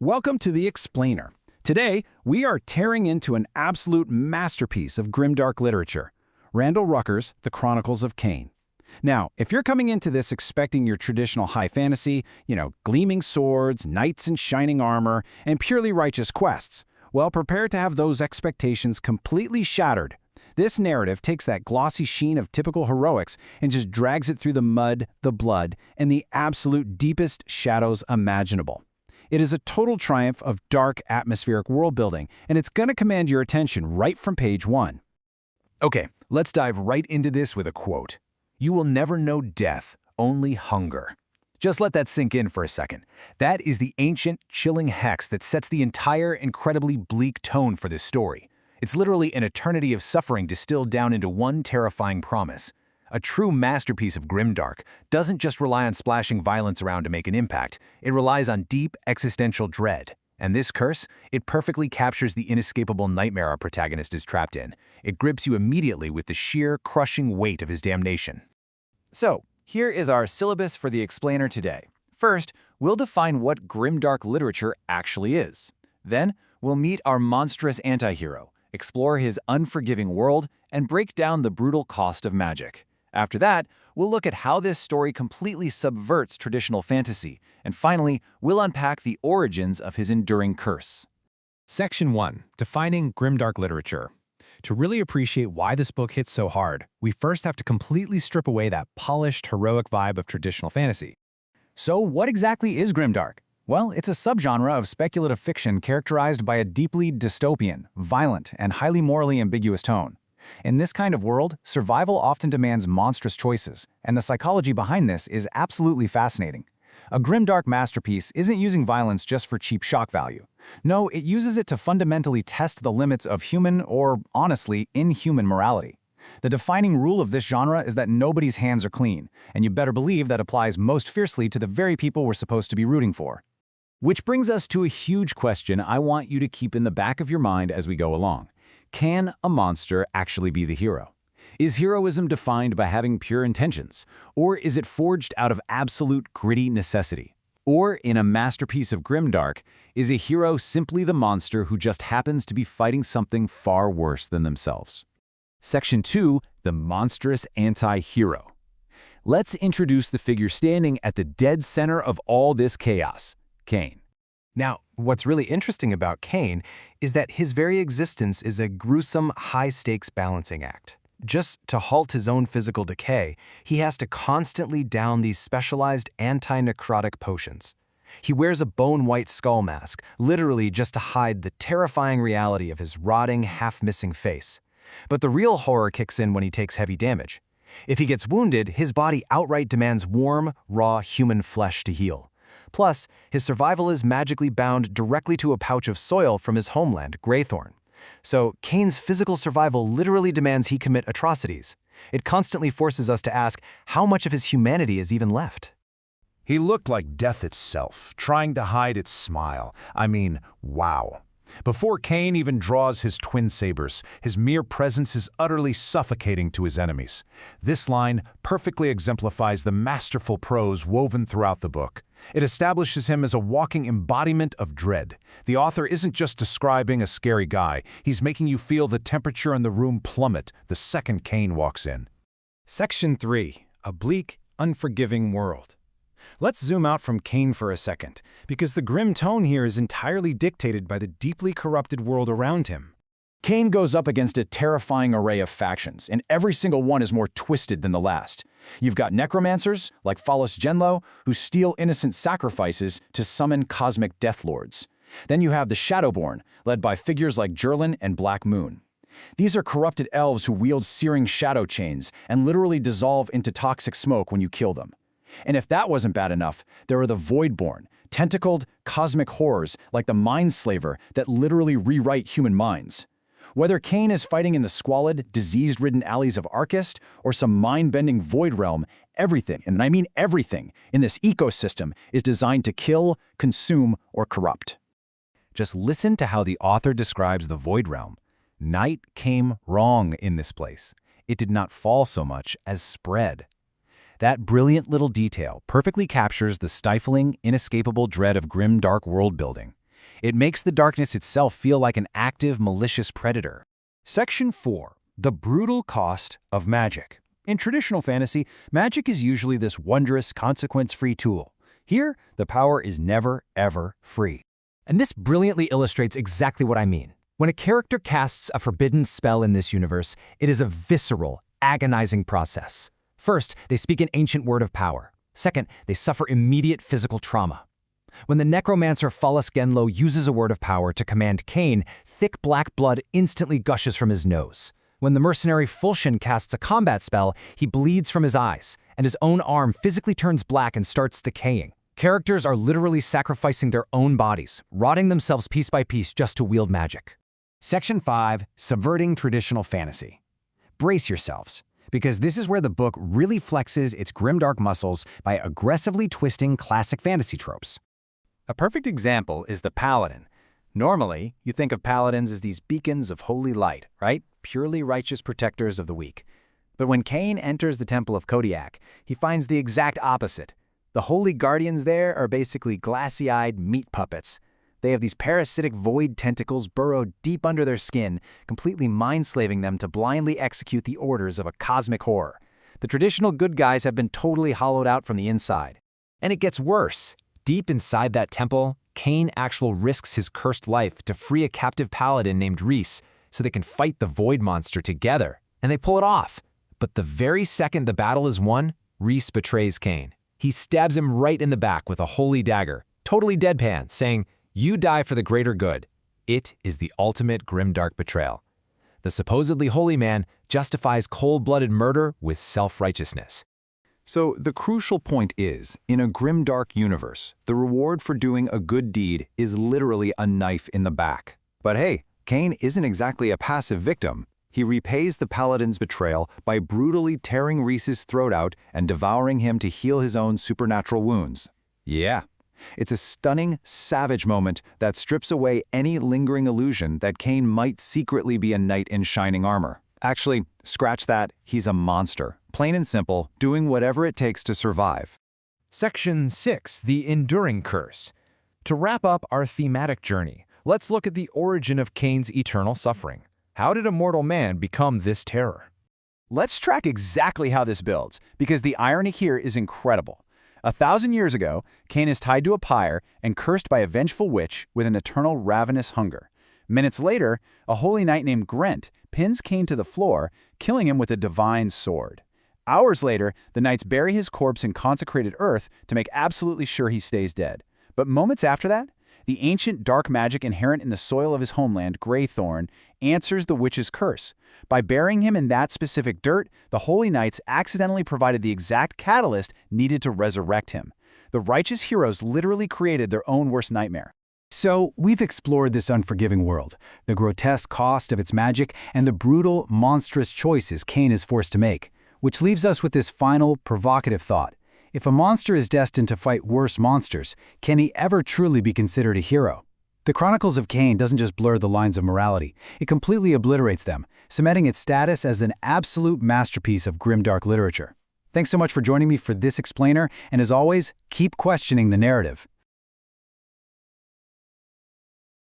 Welcome to The Explainer. Today, we are tearing into an absolute masterpiece of grimdark literature, Randall Rucker's The Chronicles of Kane. Now, if you're coming into this expecting your traditional high fantasy, gleaming swords, knights in shining armor, and purely righteous quests, well, prepare to have those expectations completely shattered. This narrative takes that glossy sheen of typical heroics and just drags it through the mud, the blood, and the absolute deepest shadows imaginable. It is a total triumph of dark, atmospheric world building, and it's going to command your attention right from page 1. Okay, let's dive right into this with a quote. "You will never know death, only hunger." Just let that sink in for a second. That is the ancient, chilling hex that sets the entire incredibly bleak tone for this story. It's literally an eternity of suffering distilled down into one terrifying promise. A true masterpiece of grimdark doesn't just rely on splashing violence around to make an impact. It relies on deep existential dread. And this curse, it perfectly captures the inescapable nightmare our protagonist is trapped in. It grips you immediately with the sheer, crushing weight of his damnation. So, here is our syllabus for the explainer today. First, we'll define what grimdark literature actually is. Then, we'll meet our monstrous antihero, explore his unforgiving world, and break down the brutal cost of magic. After that, we'll look at how this story completely subverts traditional fantasy, and finally, we'll unpack the origins of his enduring curse. Section 1. Defining grimdark literature. To really appreciate why this book hits so hard, we first have to completely strip away that polished, heroic vibe of traditional fantasy. So what exactly is grimdark? Well, it's a subgenre of speculative fiction characterized by a deeply dystopian, violent, and highly morally ambiguous tone. In this kind of world, survival often demands monstrous choices, and the psychology behind this is absolutely fascinating. A grimdark masterpiece isn't using violence just for cheap shock value. No, it uses it to fundamentally test the limits of human or, honestly, inhuman morality. The defining rule of this genre is that nobody's hands are clean, and you better believe that applies most fiercely to the very people we're supposed to be rooting for. Which brings us to a huge question I want you to keep in the back of your mind as we go along. Can a monster actually be the hero? Is heroism defined by having pure intentions? Or is it forged out of absolute gritty necessity? Or, in a masterpiece of grimdark, is a hero simply the monster who just happens to be fighting something far worse than themselves? Section 2, the monstrous anti-hero. Let's introduce the figure standing at the dead center of all this chaos, Kane. Now, what's really interesting about Kane is that his very existence is a gruesome, high-stakes balancing act. Just to halt his own physical decay, he has to constantly down these specialized anti-necrotic potions. He wears a bone-white skull mask, literally just to hide the terrifying reality of his rotting, half-missing face. But the real horror kicks in when he takes heavy damage. If he gets wounded, his body outright demands warm, raw human flesh to heal. Plus, his survival is magically bound directly to a pouch of soil from his homeland, Greythorn. So, Kane's physical survival literally demands he commit atrocities. It constantly forces us to ask how much of his humanity is even left. He looked like death itself, trying to hide its smile. I mean, wow. Before Kane even draws his twin sabers, his mere presence is utterly suffocating to his enemies. This line perfectly exemplifies the masterful prose woven throughout the book. It establishes him as a walking embodiment of dread. The author isn't just describing a scary guy, he's making you feel the temperature in the room plummet the second Kane walks in. Section 3. A bleak, unforgiving world. Let's zoom out from Kane for a second, because the grim tone here is entirely dictated by the deeply corrupted world around him. Kane goes up against a terrifying array of factions, and every single one is more twisted than the last. You've got necromancers, like Phallus Genlo, who steal innocent sacrifices to summon cosmic death lords. Then you have the Shadowborn, led by figures like Jerlin and Black Moon. These are corrupted elves who wield searing shadow chains and literally dissolve into toxic smoke when you kill them. And if that wasn't bad enough, there are the Voidborn, tentacled cosmic horrors like the Mindslaver that literally rewrite human minds. Whether Kane is fighting in the squalid, disease-ridden alleys of Arcist or some mind-bending void realm, everything, and I mean everything, in this ecosystem is designed to kill, consume, or corrupt. Just listen to how the author describes the void realm. Night came wrong in this place. It did not fall so much as spread. That brilliant little detail perfectly captures the stifling, inescapable dread of grim, dark world building. It makes the darkness itself feel like an active, malicious predator. Section 4. The brutal cost of magic. In traditional fantasy, magic is usually this wondrous, consequence-free tool. Here, the power is never, ever free. And this brilliantly illustrates exactly what I mean. When a character casts a forbidden spell in this universe, it is a visceral, agonizing process. First, they speak an ancient word of power. Second, they suffer immediate physical trauma. When the necromancer Falas Genlo uses a word of power to command Kane, thick black blood instantly gushes from his nose. When the mercenary Fulshin casts a combat spell, he bleeds from his eyes, and his own arm physically turns black and starts decaying. Characters are literally sacrificing their own bodies, rotting themselves piece by piece just to wield magic. Section 5. Subverting traditional fantasy. Brace yourselves, because this is where the book really flexes its grimdark muscles by aggressively twisting classic fantasy tropes. A perfect example is the Paladin. Normally, you think of Paladins as these beacons of holy light, right? Purely righteous protectors of the weak. But when Kane enters the Temple of Kodiak, he finds the exact opposite. The holy guardians there are basically glassy-eyed meat puppets. They have these parasitic void tentacles burrowed deep under their skin, completely mind-slaving them to blindly execute the orders of a cosmic horror. The traditional good guys have been totally hollowed out from the inside. And it gets worse. Deep inside that temple, Kane actually risks his cursed life to free a captive paladin named Reese so they can fight the void monster together, and they pull it off. But the very second the battle is won, Reese betrays Kane. He stabs him right in the back with a holy dagger, totally deadpan, saying, "You die for the greater good." It is the ultimate grimdark betrayal. The supposedly holy man justifies cold-blooded murder with self-righteousness. So the crucial point is, in a grimdark universe, the reward for doing a good deed is literally a knife in the back. But hey, Kane isn't exactly a passive victim. He repays the Paladin's betrayal by brutally tearing Reese's throat out and devouring him to heal his own supernatural wounds. Yeah, it's a stunning, savage moment that strips away any lingering illusion that Kane might secretly be a knight in shining armor. Actually, scratch that, he's a monster. Plain and simple, doing whatever it takes to survive. Section 6. The Enduring Curse. To wrap up our thematic journey, let's look at the origin of Kane's eternal suffering. How did a mortal man become this terror? Let's track exactly how this builds, because the irony here is incredible. 1,000 years ago, Kane is tied to a pyre and cursed by a vengeful witch with an eternal ravenous hunger. Minutes later, a holy knight named Grent pins Kane to the floor, killing him with a divine sword. Hours later, the knights bury his corpse in consecrated earth to make absolutely sure he stays dead. But moments after that, the ancient dark magic inherent in the soil of his homeland, Greythorn, answers the witch's curse. By burying him in that specific dirt, the holy knights accidentally provided the exact catalyst needed to resurrect him. The righteous heroes literally created their own worst nightmare. So, we've explored this unforgiving world, the grotesque cost of its magic, and the brutal, monstrous choices Kane is forced to make. Which leaves us with this final, provocative thought. If a monster is destined to fight worse monsters, can he ever truly be considered a hero? The Chronicles of Kane doesn't just blur the lines of morality, it completely obliterates them, cementing its status as an absolute masterpiece of grimdark literature. Thanks so much for joining me for this explainer, and as always, keep questioning the narrative.